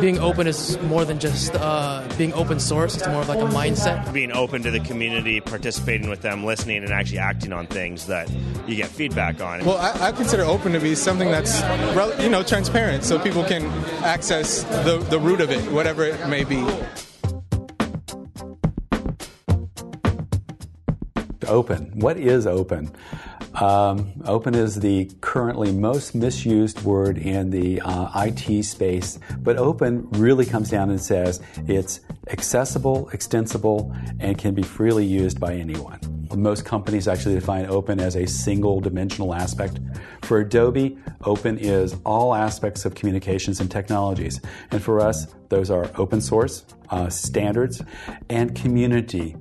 Being open is more than just being open source. It's more of like a mindset. Being open to the community, participating with them, listening, and actually acting on things that you get feedback on. Well, I consider open to be something that's, transparent, so people can access the root of it, whatever it may be. Open. What is open? Open is the currently most misused word in the IT space, but open really comes down and says it's accessible, extensible, and can be freely used by anyone. Most companies actually define open as a single dimensional aspect. For Adobe, open is all aspects of communications and technologies. And for us, those are open source, standards, and community.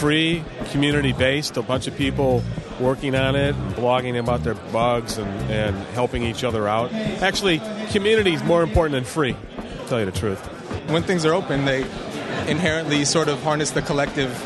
Free, community-based, a bunch of people working on it, and blogging about their bugs and helping each other out. Actually, community is more important than free, to tell you the truth. When things are open, they inherently sort of harness the collective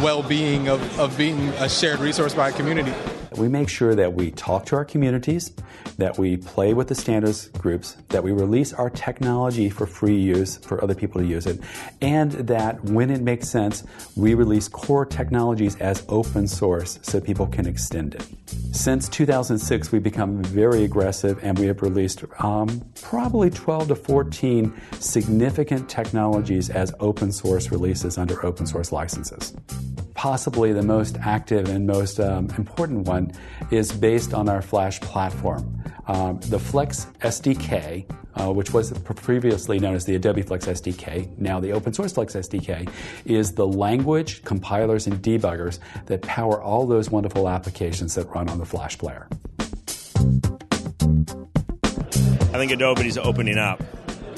well-being of being a shared resource by a community. We make sure that we talk to our communities, that we play with the standards groups, that we release our technology for free use for other people to use it, and that when it makes sense, we release core technologies as open source so people can extend it. Since 2006, we've become very aggressive, and we have released probably 12 to 14 significant technologies as open source releases under open source licenses. Possibly the most active and most important one is based on our Flash platform. The Flex SDK, which was previously known as the Adobe Flex SDK, now the open source Flex SDK, is the language, compilers, and debuggers that power all those wonderful applications that run on the Flash player. I think Adobe's opening up.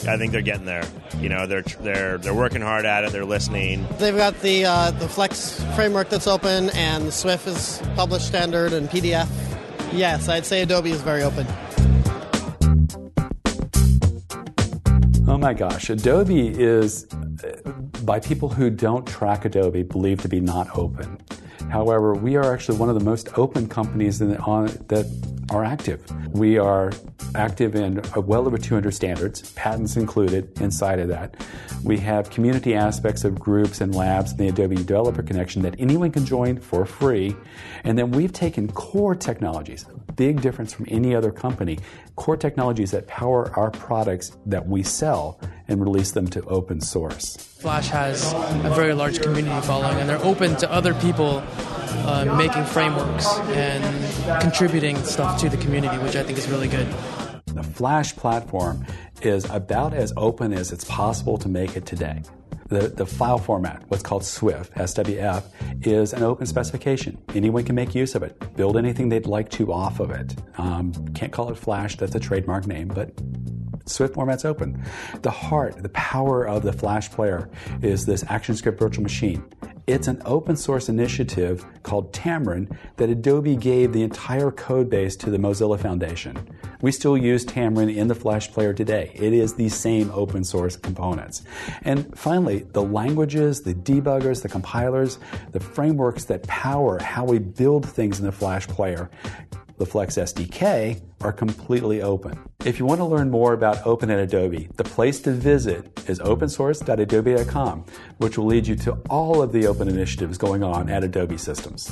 I think they're getting there. They're working hard at it. They're listening. They've got the Flex framework that's open, and the Swift is published standard and PDF. Yes, I'd say Adobe is very open. Oh my gosh, Adobe is, by people who don't track Adobe, believed to be not open. However, we are actually one of the most open companies that are active. We are active in well over 200 standards, patents included inside of that. We have community aspects of groups and labs in the Adobe Developer Connection that anyone can join for free. And then we've taken core technologies, a big difference from any other company, core technologies that power our products that we sell and release them to open source. Flash has a very large community following, and they're open to other people making frameworks and contributing stuff to the community, which I think is really good. The Flash platform is about as open as it's possible to make it today. The file format, what's called Swift, SWF, is an open specification. Anyone can make use of it, build anything they'd like to off of it. Can't call it Flash, that's a trademark name, but Swift format's open. The heart, the power of the Flash player is this ActionScript virtual machine. It's an open source initiative called Tamron that Adobe gave the entire code base to the Mozilla Foundation. We still use Tamron in the Flash player today. It is the same open source components. And finally, the languages, the debuggers, the compilers, the frameworks that power how we build things in the Flash player, the Flex SDK, are completely open. If you want to learn more about Open at Adobe, the place to visit is opensource.adobe.com, which will lead you to all of the open initiatives going on at Adobe Systems.